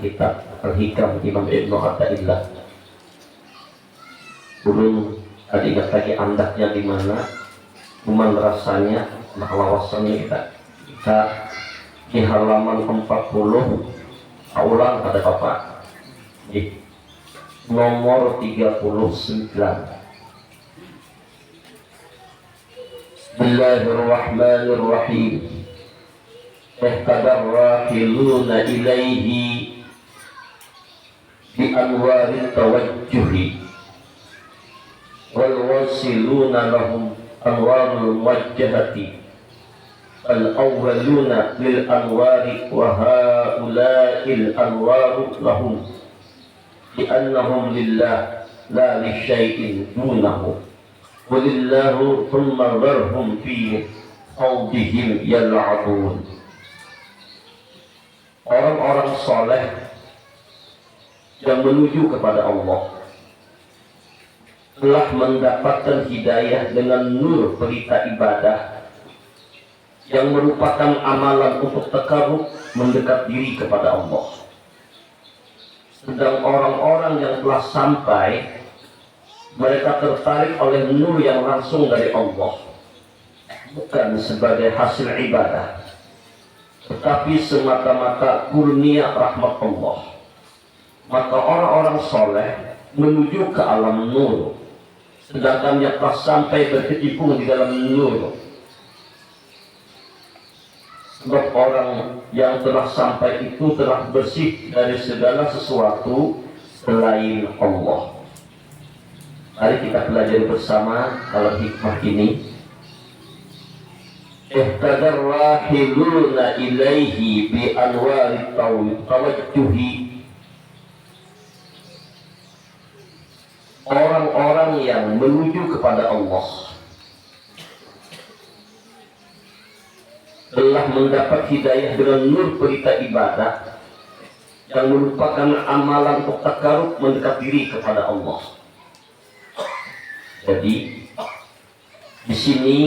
kitab Al-Hikam Imam Ibnu Athaillah. Belum tadi ingat lagi andaknya di mana, cuman rasanya lawasannya kita di halaman 40 ulang pada Bapak di nomor 39. Bismillahirrahmanirrahim. Ihtadar rahiluna ilaihi bi anwaril tawajjuhi wal wasiluna lahum anwarul wajhati al awwaluna lil anwari wa haula'il anwaru lahum bi annahum lillah la li syai'in dunahu walillahu thumma dharhum fi khawdihim yal'abun. Orang-orang soleh yang menuju kepada Allah telah mendapatkan hidayah dengan nur pelita ibadah yang merupakan amalan untuk takarrub mendekat diri kepada Allah. Sedang orang-orang yang telah sampai, mereka tertarik oleh nur yang langsung dari Allah, bukan sebagai hasil ibadah, tetapi semata-mata kurnia rahmat Allah. Maka orang-orang soleh menuju ke alam nur, sedangkan yang telah sampai berkecimpung di dalam nur. Sebab orang yang telah sampai itu telah bersih dari segala sesuatu selain Allah. Mari kita pelajari bersama kalau hikmah ini. Ihtadar rahiluna ilaihi bi anwari tawajjuhi. Orang-orang yang menuju kepada Allah telah mendapat hidayah dengan nur pelita ibadah yang merupakan amalan untuk takarrub mendekat diri kepada Allah. Jadi di sini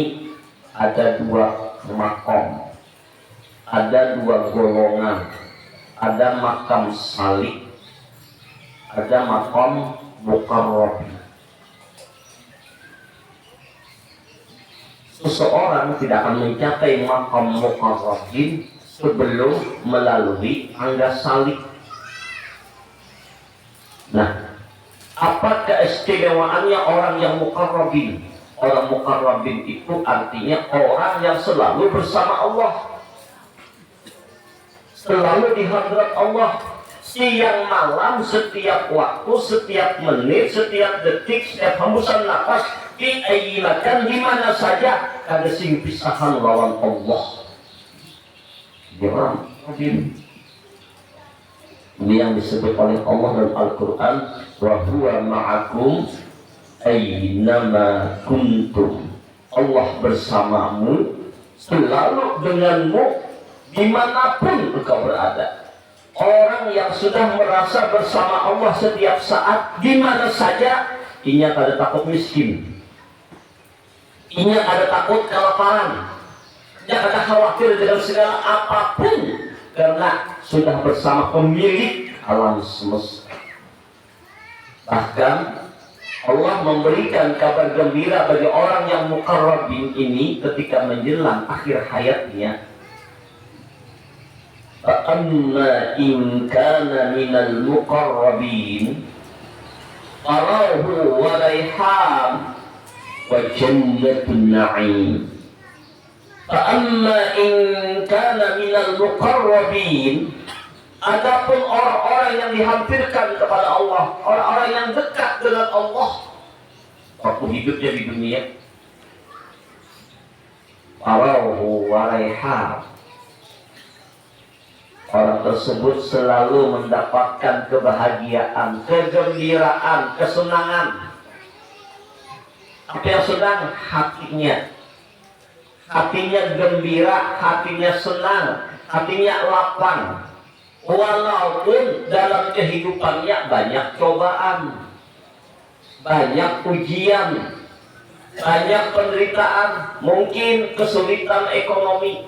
ada dua makom, ada dua golongan, ada makam salik, ada makam muqarrabin. Seseorang tidak akan mencapai makam muqarrabin sebelum melalui tangga salik. Nah, apa keistimewaannya orang yang muqarrabin? Orang muqarrabin itu artinya orang yang selalu bersama Allah, selalu di hadrat Allah, siang malam, setiap waktu, setiap menit, setiap detik, setiap hembusan nafas, di ayyimakan, di mana saja ada sing pisahan lawan Allah. Dia orang muqarrabin. Ini yang disebut oleh Allah dalam Al-Quran, wa huwa ma'akum aynama kuntum. Allah bersamamu, selalu denganmu, dimanapun engkau berada. Orang yang sudah merasa bersama Allah setiap saat, di mana saja, inya ada takut miskin, inya ada takut kelaparan, inya ada khawatir dengan segala apapun, karena sudah bersama pemilik alam semesta. Bahkan Allah memberikan kabar gembira bagi orang yang muqarrabin ini ketika menjelang akhir hayatnya. Fa'amma in kana minal muqarrabin farahu wa rayhan wa jannatun na'im. Fa'amma in kana minal muqarrabin, adapun orang-orang yang dihampirkan kepada Allah, orang-orang yang dekat dengan Allah waktu hidupnya di dunia, farahu wa rayhan, orang tersebut selalu mendapatkan kebahagiaan, kegembiraan, kesenangan. Apa yang sedang hatinya? Hatinya gembira, hatinya senang, hatinya lapang. Walaupun dalam kehidupannya banyak cobaan, banyak ujian, banyak penderitaan, mungkin kesulitan ekonomi,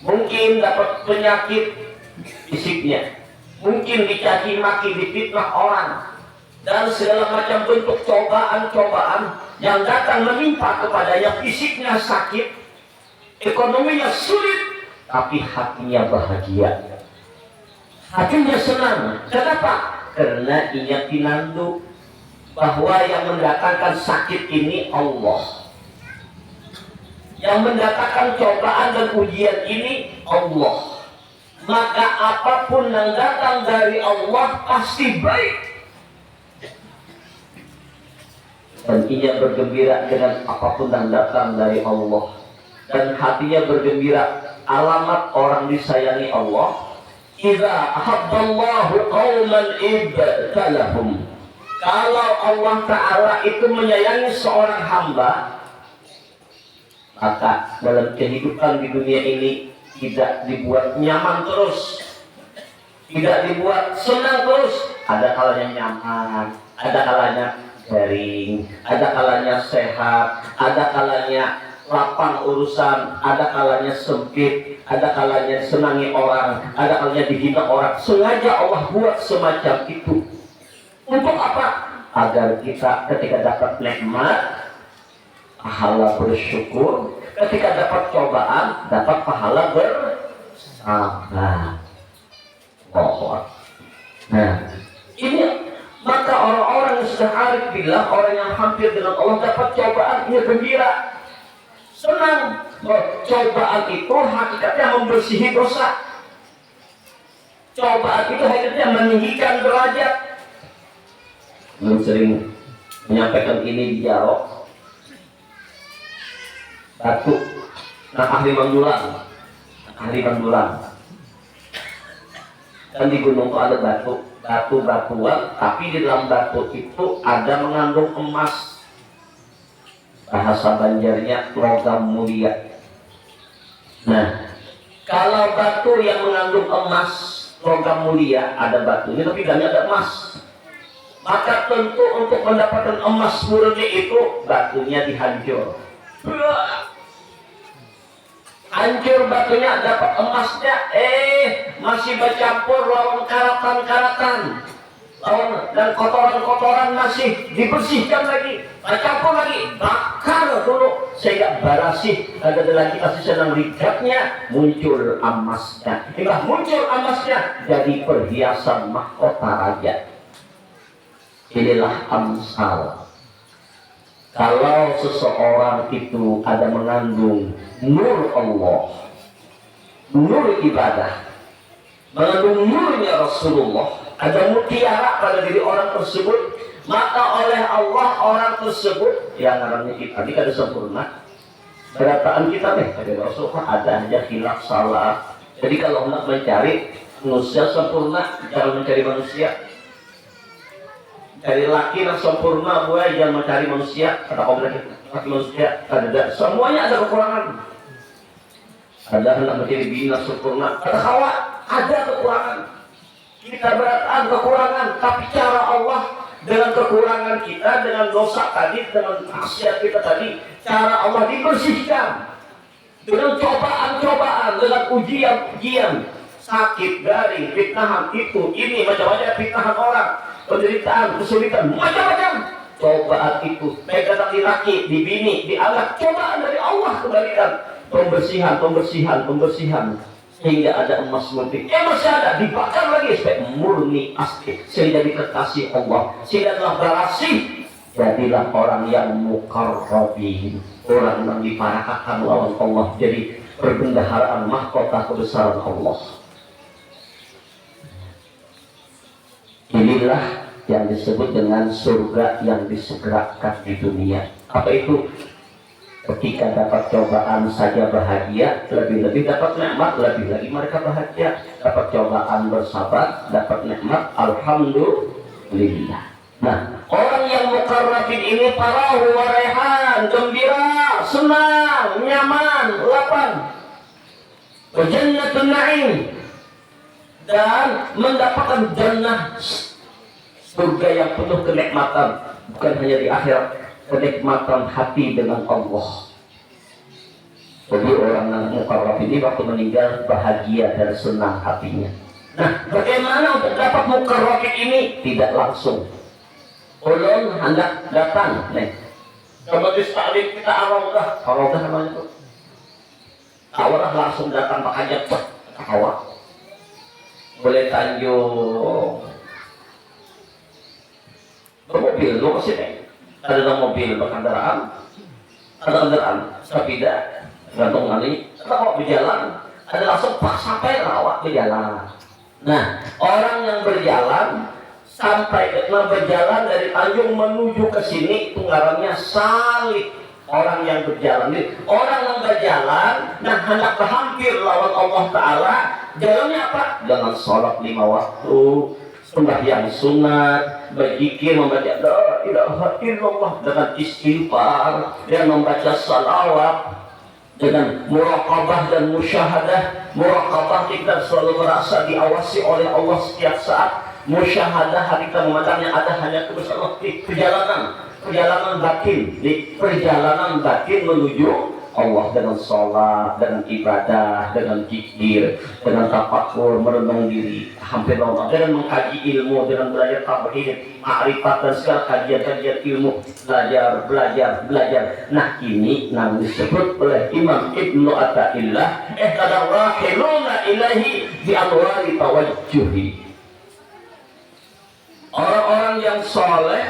mungkin dapat penyakit, fisiknya, mungkin dicaci maki, difitnah orang, dan segala macam bentuk cobaan-cobaan yang datang menimpa kepadanya. Fisiknya sakit, ekonominya sulit, tapi hatinya bahagia, hatinya senang. Kenapa? Karena ia pinandu bahwa yang mendatangkan sakit ini Allah, yang mendatangkan cobaan dan ujian ini Allah. Maka apapun yang datang dari Allah pasti baik, dan ia bergembira dengan apapun yang datang dari Allah, dan hatinya bergembira. Alamat orang disayangi Allah, idza ahabballahu qauman ibtalahum. Kalau Allah Ta'ala itu menyayangi seorang hamba, maka dalam kehidupan di dunia ini tidak dibuat nyaman terus, tidak dibuat senang terus. Ada kalanya nyaman, ada kalanya garing, ada kalanya sehat, ada kalanya lapang urusan, ada kalanya sempit, ada kalanya senangi orang, ada kalanya dihina orang. Sengaja Allah buat semacam itu. Untuk apa? Agar kita ketika dapat nikmat, pahala bersyukur, ketika dapat cobaan, dapat pahala bersabar. Nah, ini maka orang-orang yang sudah arif billah, orang yang hampir dengan Allah, dapat cobaan, ia gembira, senang. Cobaan itu hakikatnya membersihi dosa. Cobaan itu hakikatnya meninggikan derajat. Belum sering menyampaikan ini di Jarok. Batu, ahli Mandulang, dan di gunung itu ada batu-batuan, tapi di dalam batu itu ada mengandung emas. Bahasa Banjarnya logam mulia. Nah, kalau batu yang mengandung emas, logam mulia, ada batunya tapi dalamnya ada emas, maka tentu untuk mendapatkan emas murni itu batunya dihancur. Hancur batunya, dapat emasnya, masih bercampur lawan karatan-karatan, dan kotoran-kotoran masih dibersihkan lagi, bercampur lagi, bakar dulu sehingga barasih. Ada lagi kasih senang ligatnya, muncul emasnya. Hingga muncul emasnya jadi perhiasan mahkota raja. Inilah amsal. Kalau seseorang itu ada mengandung nur Allah, nur ibadah, mengandung nurnya Rasulullah, ada mutiara pada diri orang tersebut, maka oleh Allah orang tersebut yang namanya kita ini kada sempurna. Berataan kita dari Rasulullah ada aja khilaf salah. Jadi kalau hendak mencari manusia sempurna, jangan mencari manusia. Cari laki yang sempurna, boleh, jangan mencari manusia. Kata kaum laki manusia, ada semuanya ada kekurangan. Ada hendak mencari bina sempurna, kata kawan ada kekurangan. Kita berataan kekurangan, tapi cara Allah dengan kekurangan kita, dengan dosa tadi, dengan maksiat kita tadi, cara Allah dibersihkan dengan cobaan-cobaan, dengan ujian-ujian, sakit, garing, fitnahan itu, ini macam-macam fitnahan orang, penderitaan, kesulitan, macam-macam cobaan itu. Baik datang di laki, di bini, di anak, cobaan dari Allah kembalikan, pembersihan, sehingga ada emas murni. Masih ada, dibakar lagi supaya murni asli, sehingga dikasih Allah, sehingga telah berhasil. Jadilah orang yang mukarrabin, orang yang diparakkan lawan Allah, jadi perbendaharaan mahkota kebesaran Allah. Inilah yang disebut dengan surga yang disegerakan di dunia. Apa itu? Ketika dapat cobaan saja bahagia, lebih-lebih dapat nikmat, lebih lagi mereka bahagia. Dapat cobaan bersabar, dapat nikmat, alhamdulillah. Nah, orang yang mukarrabin ini parahu wa raihan, gembira, senang, nyaman, lapang, jannatun na'im, dan mendapatkan jannah, surga yang penuh kenikmatan, bukan hanya di akhirat, kenikmatan hati dengan Allah. Jadi orang yang mukarrab ini waktu meninggal bahagia dan senang hatinya. Nah, bagaimana untuk dapat muka roket ini? Tidak langsung. Ulun hendak datang nih ke majelis taklim kita arogah namanya tuh. Awalnya langsung datang pakai jatuh awak. Boleh Tanjung bermobil, lu ke sini. Ada mobil berkendaraan, ada kendaraan sepeda, gantung kali, atau berjalan, ada langsung pas sampai awak berjalan. Nah, orang yang berjalan sampai berjalan dari Tanjung menuju ke sini itu ngarannya salik. Orang yang berjalan, orang yang berjalan dan hendak berhampir lawan Allah Ta'ala, jalannya apa? Dengan sholat 5 waktu, sembahyang sunat, berzikir, membaca la ilaha illallah dengan istighfar, dan membaca salawat, dengan muraqabah dan musyahadah. Muraqabah kita selalu merasa diawasi oleh Allah setiap saat. Musyahadah kita memandangnya ada hanya kebesaran perjalanan batin, di perjalanan batin menuju Allah dengan sholat, dengan ibadah, dengan zikir, dengan tafakur, merenung diri, hampir Allah, dengan mengkaji ilmu, dengan belajar tauhid, ma'rifat dan segala kajian-kajian ilmu, belajar. Nah, ini yang disebut oleh Imam Ibnu Athaillah, qadarrahiluna ilahi bi anwari tawajjuhi. Orang-orang yang soleh,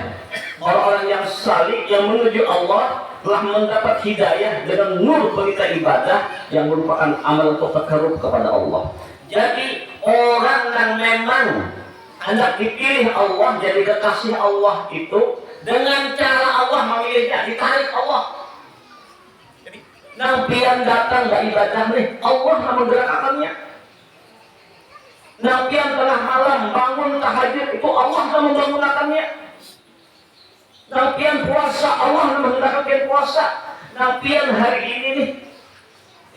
orang-orang yang salih, yang menuju Allah telah mendapat hidayah dengan nur berita ibadah yang merupakan amal untuk takarrub kepada Allah. Jadi orang yang memang hendak dipilih Allah jadi kekasih Allah itu dengan cara Allah memilihnya, ditarik Allah. Jadi nampian datang gak ibadah nih, Allah yang menggerakkannya. Nampian tengah malam bangun tahajud itu Allah yang membangunkannya. Nampian puasa Allah yang menghendakkan puasa. Nampian hari ini nih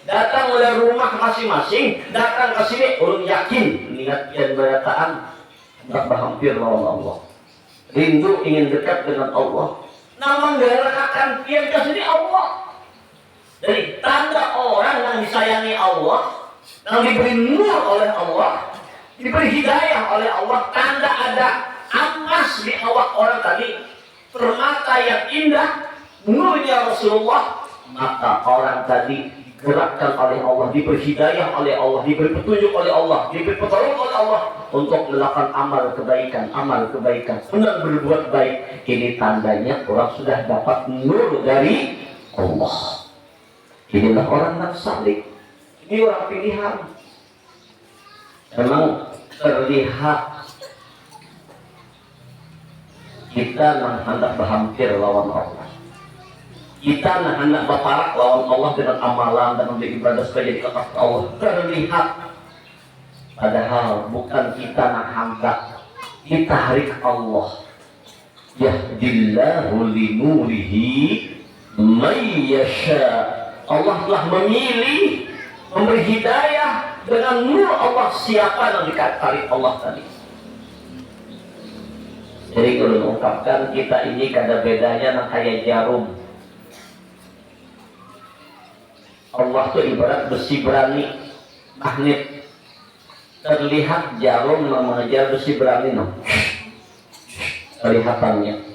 datang oleh rumah masing-masing, datang ke sini ulun yakin niat yang berataan hendak berhampir lawan Allah. Rindu ingin dekat dengan Allah. Nama menggerakkan pian ke sini Allah. Jadi tanda orang yang disayangi Allah, yang diberi nur oleh Allah, diberi hidayah oleh Allah, tanda ada emas di awak orang tadi, permata yang indah, nurnya Rasulullah, maka orang tadi digerakkan oleh Allah, diberi hidayah oleh Allah, diberi petunjuk oleh Allah, diberi pertolongan oleh Allah untuk melakukan amal kebaikan, benar berbuat baik. Ini tandanya orang sudah dapat nur dari Allah. Inilah orang yang salih. Ini orang pilihan. Memang terlihat kita hendak berhampir lawan Allah. Kita hendak berparak lawan Allah dengan amalan dan beribadah supaya jadi kekasih Allah. Terlihat, padahal bukan kita hendak ditarik Allah. Yahdillahu linurihi may yasha. Allah telah memilih, memberi hidayah dengan nur Allah siapa yang ditarik Allah tadi. Jadi kalau mengungkapkan kita ini kada bedanya nak kayak jarum. Allah tuh ibarat besi berani, magnet. Terlihat jarum yang mengejar besi berani, no. Kelihatannya.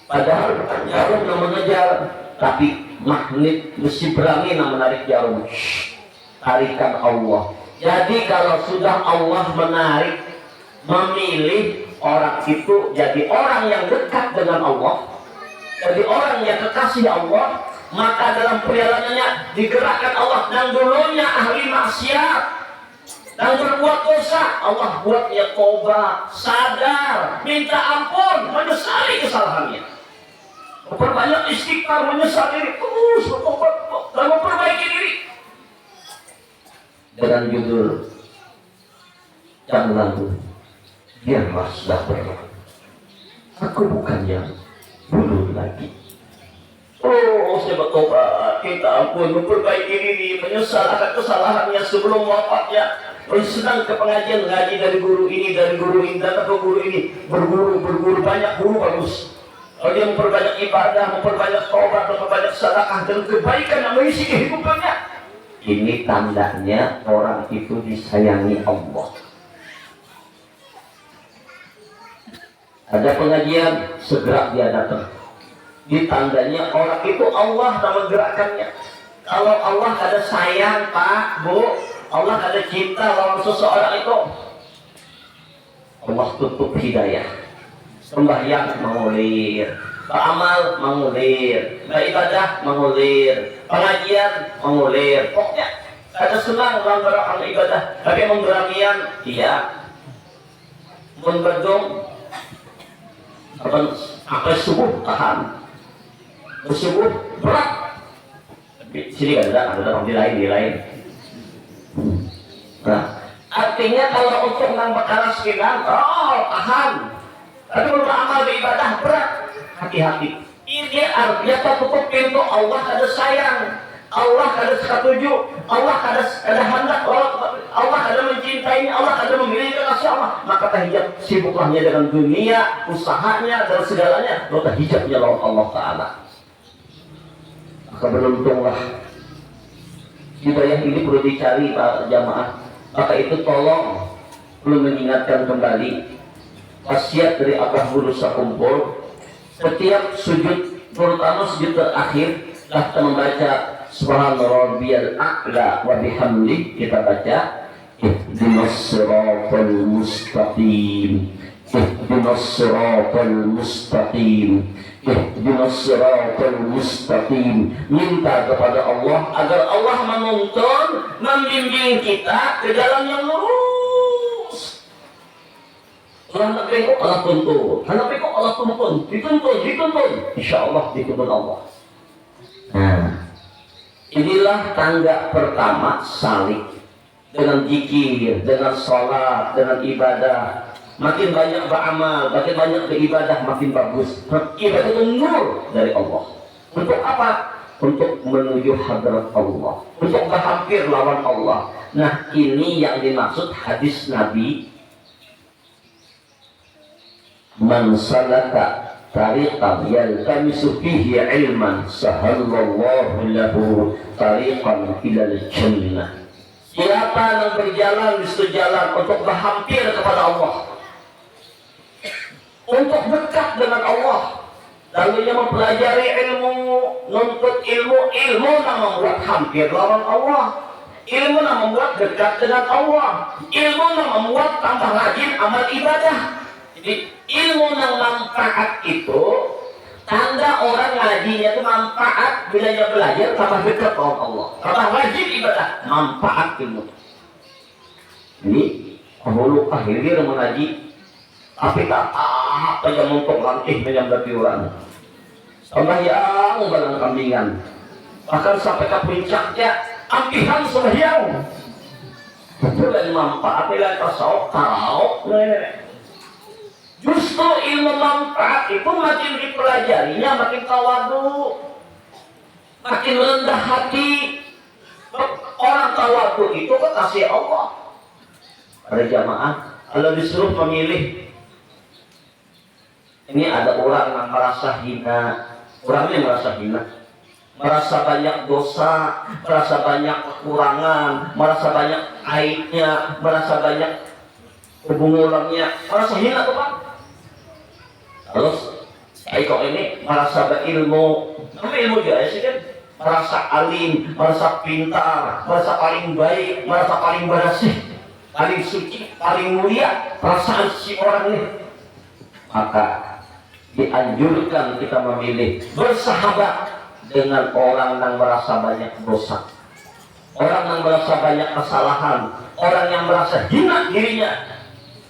Padahal jarum yang mengejar, tapi magnet besi berani yang menarik jarum. Tarikan Allah. Jadi kalau sudah Allah menarik, memilih orang itu jadi orang yang dekat dengan Allah, jadi orang yang kekasih Allah, maka dalam perjalanannya digerakkan Allah. Dan dulunya ahli maksiat dan berbuat dosa, Allah buatnya tobat, sadar, minta ampun, menyesali kesalahannya, memperbanyak istighfar, menyesal diri, terus bertobat dan memperbaiki diri. Dengan judul yang lalu, biarlah sudah berlalu, aku bukan yang dulu lagi. Oh, saya bertobat, minta ampun, memperbaiki diri, menyesal akan kesalahannya sebelum wafatnya. Sedang ke pengajian, ngaji dari guru ini, datang ke guru ini, berguru, banyak guru bagus. Kalau dia memperbanyak ibadah, memperbanyak taubat, memperbanyak sedekah dan kebaikan yang mengisi kehidupannya, ini tandanya orang itu disayangi Allah. Ada pengajian, segera dia datang. Ditandanya orang itu Allah yang menggerakkannya. Kalau Allah ada sayang Pak, Bu, Allah ada cinta lawan seseorang itu, Allah tutup hidayah. Sembahyang mengulir, beramal mengulir, beribadah mengulir, pengajian mengulir. Pokoknya ada senang dalam beramal ibadah, tapi memberanian, iya. Memberdong, sampai subuh tahan, subuh berat. Tapi sini ada di lain. Nah, artinya kalau untuk nang perkara sekian, tahan. Tapi kalau beramal beribadah berat, hati-hati. Ini artinya tertutup pintu. Allah ada sayang, Allah ada setuju, Allah ada hendak, Allah ada mencintainya, Allah ada memilih kasih Allah. Maka tahijab sibuklahnya dengan dunia, usahanya dan segalanya, maka hijabnya lawan Allah Taala. Maka beruntunglah. Hidayah ini perlu dicari para jamaah. Maka itu tolong perlu mengingatkan kembali wasiat dari Abah Guru Sakumpul. Setiap sujud, terutama sujud terakhir, kita membaca Subhana Rabbiyal A'la wa bihamdi. Kita baca Ihdinas siratal mustaqim, Ihdinas siratal mustaqim, Ihdinas siratal mustaqim. Minta kepada Allah agar Allah menuntun, membimbing kita ke jalan yang lurus. Allah nak Allah tuntun, Allah tuntun, dituntun. Insya Allah dituntun Allah. Nah, inilah tangga pertama salik dengan zikir, dengan sholat, dengan ibadah. Makin banyak beramal, makin banyak beribadah, makin bagus. Ibadah itu nur dari Allah. Untuk apa? Untuk menuju hadrat Allah, untuk berhampir lawan Allah. Nah, ini yang dimaksud hadis Nabi. Man salaka tariqan yaltamisu fihi ilman sahallallahu lahu tariqan ilal jannah. Siapa yang berjalan di suatu jalan untuk berhampir kepada Allah, untuk dekat dengan Allah, lalu ia mempelajari ilmu, nuntut ilmu yang membuat hampir lawan Allah, ilmu yang membuat dekat dengan Allah, ilmu yang membuat tambah rajin amal ibadah. Jadi ilmu yang manfaat itu tanda orang ngajinya itu manfaat. Bila dia belajar tambah dekat dengan Allah, tambah rajin ibadah, manfaat ilmu. Ini hulu akhirnya mengaji, tapi tak apa yang untuk lantih menyambat orang. Sembahyang balang kambingan, bahkan sampai ke puncaknya ampihan sembahyang. Itu lain manfaat, lain tasawuf, tahu. Justru ilmu manfaat itu makin dipelajarinya, makin tawadu, makin rendah hati. Orang tawadu itu kekasih Allah. Para jamaah, kalau disuruh memilih, ini ada orang yang merasa hina, orangnya merasa hina, merasa banyak dosa, merasa banyak kekurangan, merasa banyak aibnya, merasa banyak kebungulannya, merasa hina tuh Pak. Terus kok ini merasa berilmu, ilmu juga sih kan, merasa alim, merasa pintar, merasa paling baik, merasa paling bersih, paling suci, paling mulia perasaan si orang ini. Maka dianjurkan kita memilih bersahabat dengan orang yang merasa banyak dosa, orang yang merasa banyak kesalahan, orang yang merasa hina dirinya.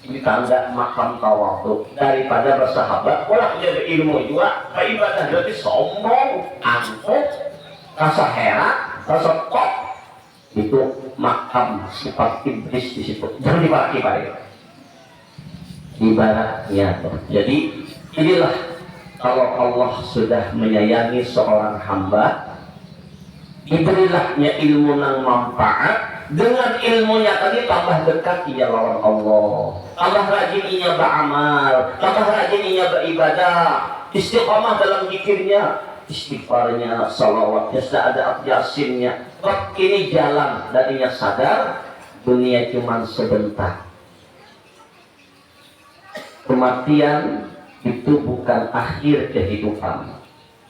Ini tanda makam tawadhu. Daripada bersahabat orang yang berilmu juga beribadah berarti sombong, angkuh, rasa heran, rasa top. Itu makam sifat iblis di situ. Jangan dipaki-paki. Ibaratnya. Jadi inilah kalau Allah sudah menyayangi seorang hamba, diberilah ilmu yang manfaat. Dengan ilmunya tadi tambah dekat ia lawan Allah, tambah rajin ia beramal, tambah rajin ia beribadah, istiqamah dalam zikirnya, istighfarnya, salawatnya, sudah ada yasinnya. Ini jalan dan ia sadar dunia cuma sebentar. Kematian itu bukan akhir kehidupan.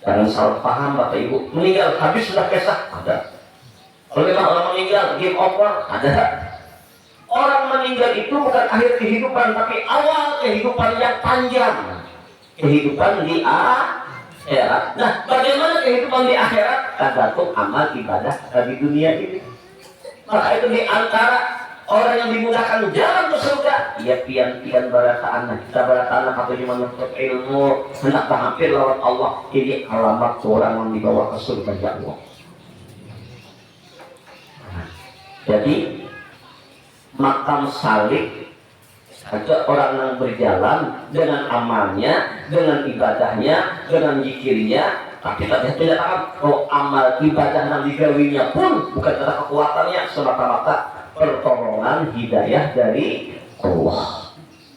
Jangan salah paham Bapak Ibu. Meninggal habis sudah kisah ada. Kalau memang orang meninggal game over ada. Orang meninggal itu bukan akhir kehidupan, tapi awal kehidupan yang panjang. Kehidupan di akhirat. Nah, bagaimana kehidupan di akhirat? Tergantung amal ibadah di dunia ini. Maka itu di antara orang yang dimudahkan jalan ke surga, ia pian-pian barataan. Kita barataan atau cuma menuntut ilmu, hendak hampir lawan Allah. Ini alamat orang yang dibawa ke surga Allah. Jadi makam salib saja orang yang berjalan dengan amalnya, dengan ibadahnya, dengan zikirnya, tapi tidak tahu kalau amal ibadah yang digawinya pun bukan karena kekuatannya, semata-mata pertolongan hidayah dari Allah.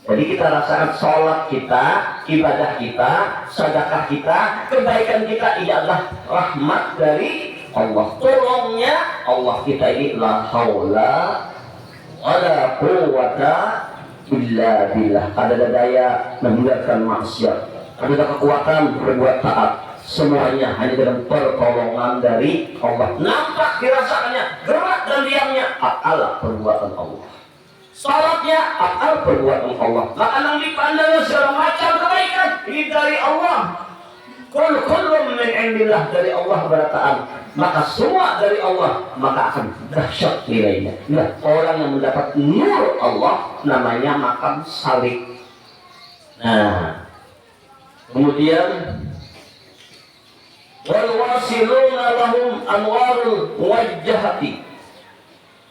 Jadi kita rasakan sholat kita, ibadah kita, sedekah kita, kebaikan kita, ia adalah rahmat dari Allah. Tolongnya Allah kita ini la haula wala quwwata illa billah. Ada daya meninggalkan maksiat, ada kekuatan berbuat taat, semuanya hanya dengan pertolongan dari Allah. Nampak dirasakannya, gerak dan diamnya akal perbuatan Allah. Salatnya akal perbuatan Allah. Maka yang dipandangnya segala macam kebaikan ini dari Allah. Kullu min indillah, dari Allah berataan. Maka semua dari Allah, maka akan dahsyat nilainya. Nah, orang yang mendapat nur Allah namanya makam salib. Nah, kemudian wal wasiluna lahum anwarul wajhati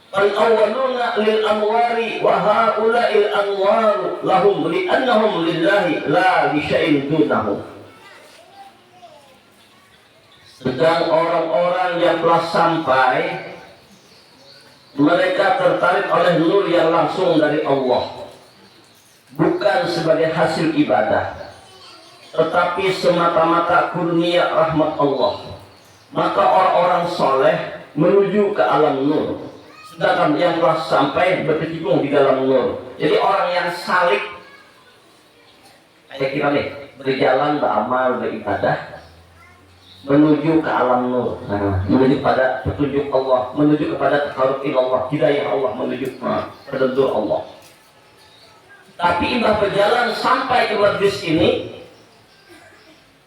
al awwaluna lil anwari wa haula'il anwaru lahum li'annahum lillahi la li syai'in dunahum. Sedang orang-orang yang telah sampai, mereka tertarik oleh nur yang langsung dari Allah, bukan sebagai hasil ibadah, tetapi semata-mata kurnia rahmat Allah. Maka orang-orang soleh menuju ke alam nur, sedangkan yang telah sampai berkecimpung di dalam nur. Jadi orang yang salik, kayak kita nih, berjalan, beramal, beribadah, menuju ke alam nur, menuju pada petunjuk Allah, menuju kepada takarub ilallah, hidayah Allah, menuju petunjuk Allah. Tapi imbah berjalan sampai ke majlis ini,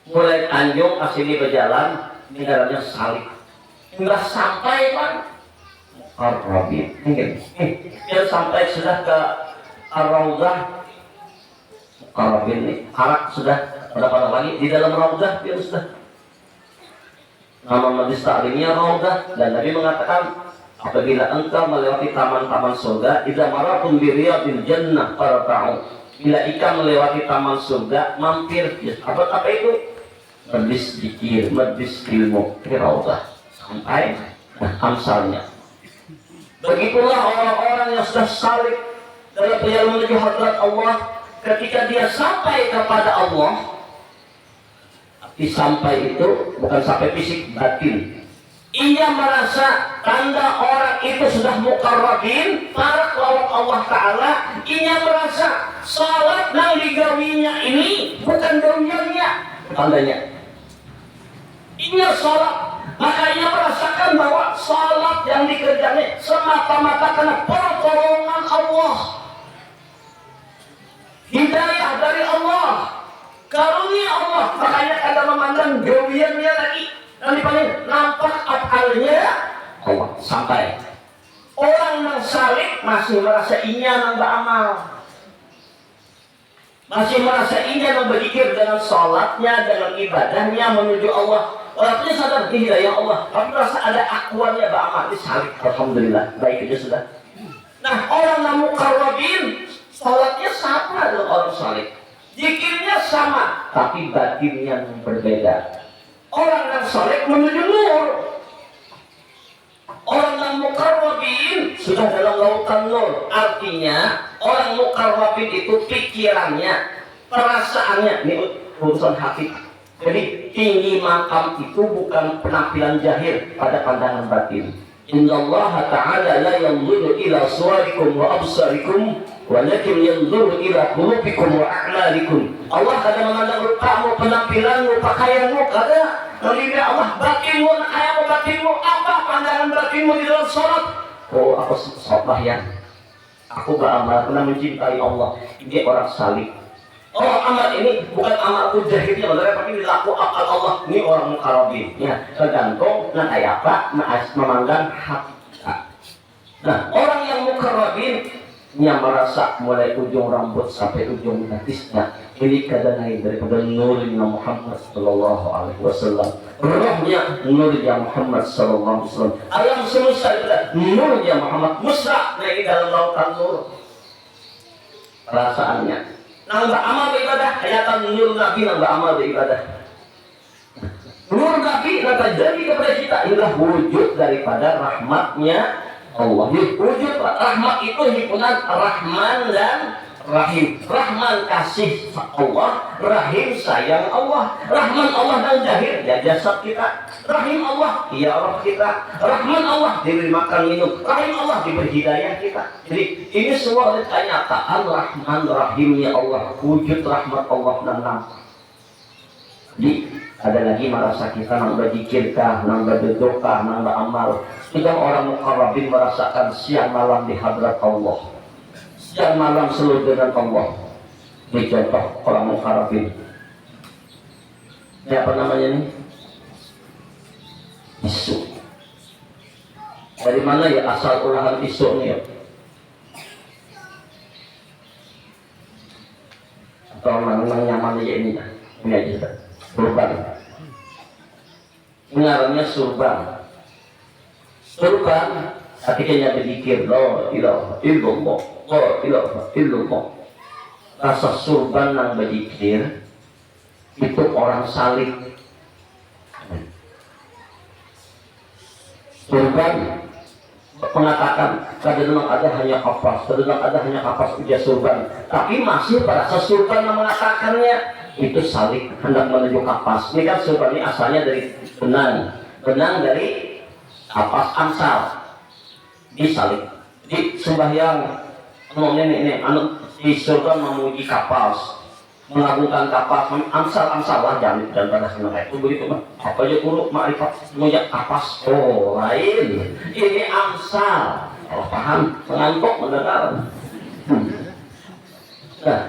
mulai Tanjung asini berjalan, ini dalamnya salib. Imbah sampai kan Ar-Rabi, dia sampai sudah ke Ar-Rawdah, Ar-Rabi ini, Arak sudah pada lagi di dalam Rawdah dia sudah. Nama majlis taklimnya Rawdah, dan Nabi mengatakan apabila engkau melewati taman-taman surga, idza maratum bi riyadil jannah farta'u. Bila ikan melewati taman surga, mampir. Apa itu? Majlis zikir, majlis ilmu di Rawdah. Sampai amsalnya. Begitulah orang-orang yang sudah salib dalam perjalanan menuju hadrat Allah. Ketika dia sampai kepada Allah, sampai itu bukan sampai fisik, batin. Ia merasa tanda orang itu sudah muqarrabin, para lawan Allah Ta'ala. Ia merasa salat yang digawinya ini bukan gawiannya, tandanya. Ia salat, maka ia merasakan bahwa salat yang dikerjakannya semata-mata karena pertolongan Allah, hidayah dari Allah, karunia Allah. Makanya kada memandang gawiannya lagi, yang dipanggil nampak akalnya Allah. Sampai orang yang salib masih merasa inya nang beramal, masih merasa inya nang berzikir dengan sholatnya, dengan ibadahnya menuju Allah. Orangnya sadar hidayah Allah, tapi merasa ada akuannya beramal, ini salib. Alhamdulillah, baik aja sudah. Nah, orang yang muqarrabin, sholatnya sama dengan orang salib, zikirnya sama, tapi batinnya yang berbeda. Orang yang saleh menuju nur, orang yang muqarrabin sudah dalam lautan nur. Artinya orang muqarrabin itu pikirannya, perasaannya, ini urusan hati. Jadi tinggi makam itu bukan penampilan zahir pada pandangan batin. Innallaha ta'ala la yanzuru ila suwarikum wa absarikum walakin yanzuru ila qulubikum wa a'malikum. Allah kada memandang rupamu, penampilanmu, pakaianmu, kada melihat Allah batinmu, ayatmu batinmu, apa pandangan batinmu di dalam salat. Oh, aku salat ya. Aku beramal karena mencintai Allah. Ini orang salih. Oh, amal ini bukan amalku jahiliyah, tapi ini laku akal Allah. Ini orang mukarrabin. Ya, tergantung nah kayak apa memandang hati kita. Nah, orang yang mukarrabin yang merasa mulai ujung rambut sampai ujung betisnya ini kadang-kadang daripada nurnya Muhammad sallallahu alaihi wasallam. Rohnya nurnya Muhammad sallallahu alaihi wasallam. Alam semesta daripada nurnya Muhammad musra lagi dalam lautan nur. Perasaannya nambah amal beribadah, hayatan nur Nabi nambah amal beribadah. Nur Nabi akan jadi kepada kita inilah wujud daripada rahmatnya Allah. Wujud rahmat itu himpunan Rahman dan Rahim. Rahman kasih Allah, Rahim sayang Allah. Rahman Allah dan jahir ya jasad kita. Rahim Allah ya roh kita. Rahman Allah diberi makan minum. Rahim Allah diberi hidayah kita. Jadi ini semua oleh kenyataan Rahman Rahimnya Allah, wujud rahmat Allah dan nampak. Jadi ada lagi merasa kita nambah zikirkah, nambah dudukah, nambah amal. Sudah orang mukarrabin merasakan siang malam di hadrat Allah, siang malam selalu dengan Allah. Ini contoh orang mukarrabin. Ini apa namanya ini? Isu. Dari mana ya asal ulangan isu ini ya? Atau orang nyaman ya ini? Ini aja. Surban. Ngarannya surban. Surban ketikanya berzikir la ilaha illallah, la ilaha illallah. Rasa surban yang berzikir itu orang salih. Surban mengatakan kadang ada hanya kapas, kadang ada hanya kapas ujar surban, tapi masih pada surban yang mengatakannya itu salih hendak menuju kapas. Ini kan surban ini asalnya dari benang dari kapas amsal di salih. Jadi sembahyang ini di surban memuji kapas, mengagungkan kapas, amsal lah jangan pada senang itu begitu mah. Apa aja guru makrifat memuji kapas. Oh lain, ini amsal. Kalau paham mengantuk mendengar. Nah,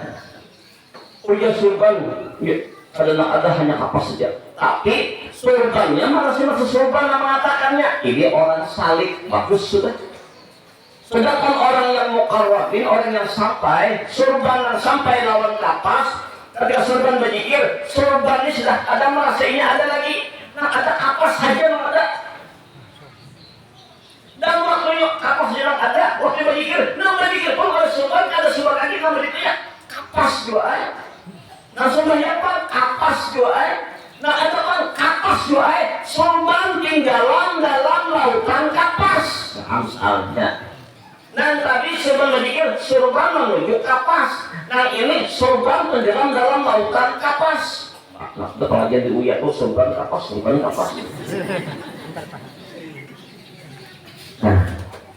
punya surban, ya, ada hanya kapas saja. Tapi surbannya masih surban yang mengatakannya. Ini orang salih, bagus sudah. Sedangkan orang yang mukarrabin, orang yang sampai, surban yang sampai lawan kapas, ketika surban berzikir, surban ini sudah ada merasa ini ada lagi. Nah ada kapas saja yang ada. Dan waktunya kapas yang ada, waktu berzikir, nah berzikir pun ada surban lagi, nah berzikirnya kapas juga. Nah sebenarnya apa? Kapas juga. Nah ada kan kapas juga. Surban tinggalan dalam lautan kapas. Amsalnya. Nah tadi surban berzikir, surban menuju kapas. Nah ini surban tenggelam dalam lautan kapas. Nah pengajian di Uya tuh surban kapas. Nah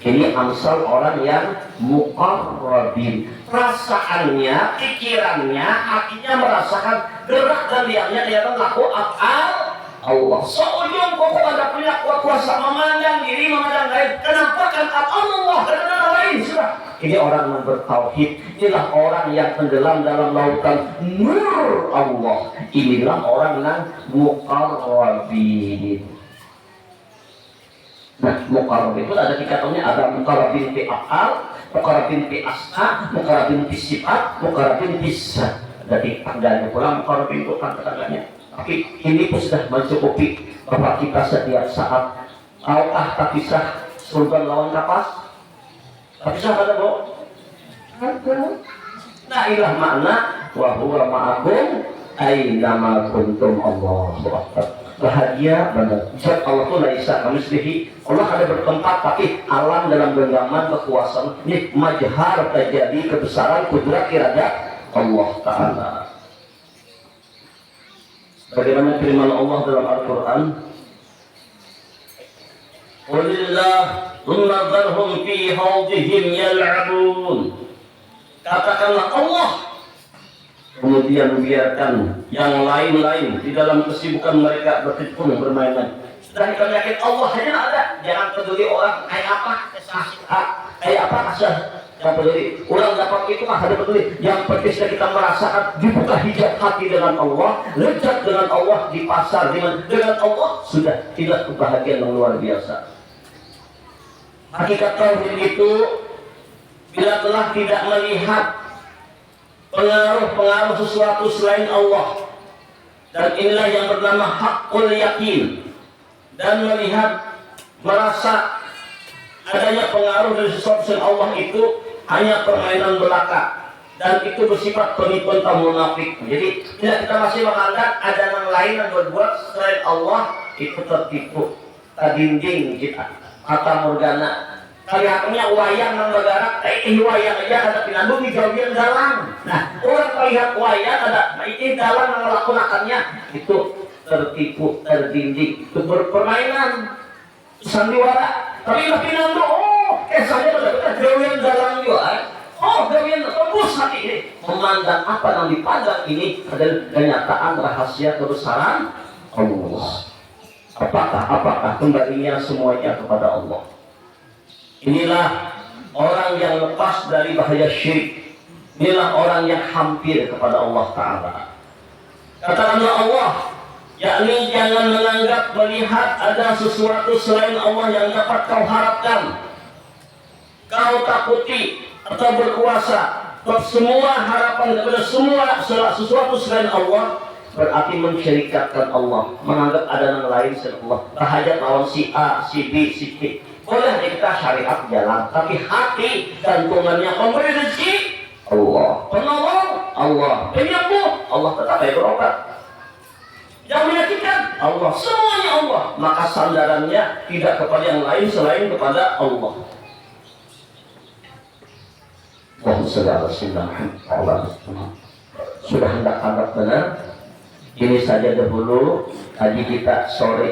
ini amsal orang yang muqarrabin. Perasaannya, pikirannya, hatinya merasakan gerak dan lihatnya kelihatan laku akal Allah. Seujung kok ada punya kuasa memandang diri, memandang lain. Kenapa kan Allah? Karena lain sudah. Ini orang yang bertauhid. Inilah orang yang tenggelam dalam lautan nur Allah. Inilah orang yang muqarrabin. Nah, muqarrabin itu ada tingkatannya, ada muqarrabin fi akal, muqarrabin fi asma, muqarrabin fi sifat, muqarrabin fi zat. Jadi tandanya pula muqarrabin itu kan tandanya. Tapi ini pun sudah mencukupi bahwa kita setiap saat tahukah tak bisa surban lawan kapas? Tak bisa kata bu? Nah ilah makna wa huwa ma'akum aina ma kuntum. Allahu akbar. Bahagia benar. Zat Allah itu laisa kamislihi. Allah ada bertempat tapi alam dalam genggaman kekuasaan. Ini majhar terjadi kebesaran kudrat irada Allah Ta'ala. Bagaimana firman Allah dalam Al-Quran? Qulillah thumma dharhum fi hawdihim yal'abun. katakanlah Allah, kemudian biarkan yang lain-lain di dalam kesibukan mereka berkecimpung bermain-main. Sudah kita yakin Allah hanya ada, jangan peduli orang kayak apa, kayak apa asal. Yang peduli orang dapat itu mah ada peduli. Yang penting kita merasakan dibuka hijab hati dengan Allah, lezat dengan Allah di pasar dengan Allah, sudah tidak kebahagiaan yang luar biasa. Hakikat tauhid itu bila telah tidak melihat pengaruh-pengaruh sesuatu selain Allah, dan inilah yang bernama haqqul yakin, dan melihat merasa adanya pengaruh dari sesuatu selain Allah itu hanya permainan belaka, dan itu bersifat penipuan kaum munafik. Jadi tidak kita masih menganggap ada yang lain yang berbuat selain Allah itu tertipu, tadinding kita kata morgana. Kelihatannya wayang yang bergerak, wayang aja ada pinandu di jauhian dalam. Nah, orang melihat wayang ada ini dalam yang melakukannya itu tertipu, terdinding, itu berpermainan, sandiwara. Tapi pinandu, saya betul-betul jauhian dalam juga. Jauhian tembus hati ini. Memandang apa yang dipandang ini adalah kenyataan rahasia kebesaran Allah. Apakah kembalinya semuanya kepada Allah. Inilah orang yang lepas dari bahaya syirik. Inilah orang yang hampir kepada Allah Ta'ala. Katakanlah Allah, yakni jangan menganggap melihat ada sesuatu selain Allah yang dapat kau harapkan, kau takuti atau berkuasa. Semua harapan kepada semua sesuatu selain Allah berarti mensyirikatkan Allah, menganggap ada yang lain selain Allah. Berhajat lawan si A, si B, si C. Boleh kita syariat jalan, tapi hati gantungannya pemberi rezeki Allah, penolong Allah, penyembuh Allah, tetap berobat. Yang menyakitkan Allah, semuanya Allah. Maka sandarannya tidak kepada yang lain selain kepada Allah. Sudah hendak benar. Ini saja dahulu kaji kita sore ini.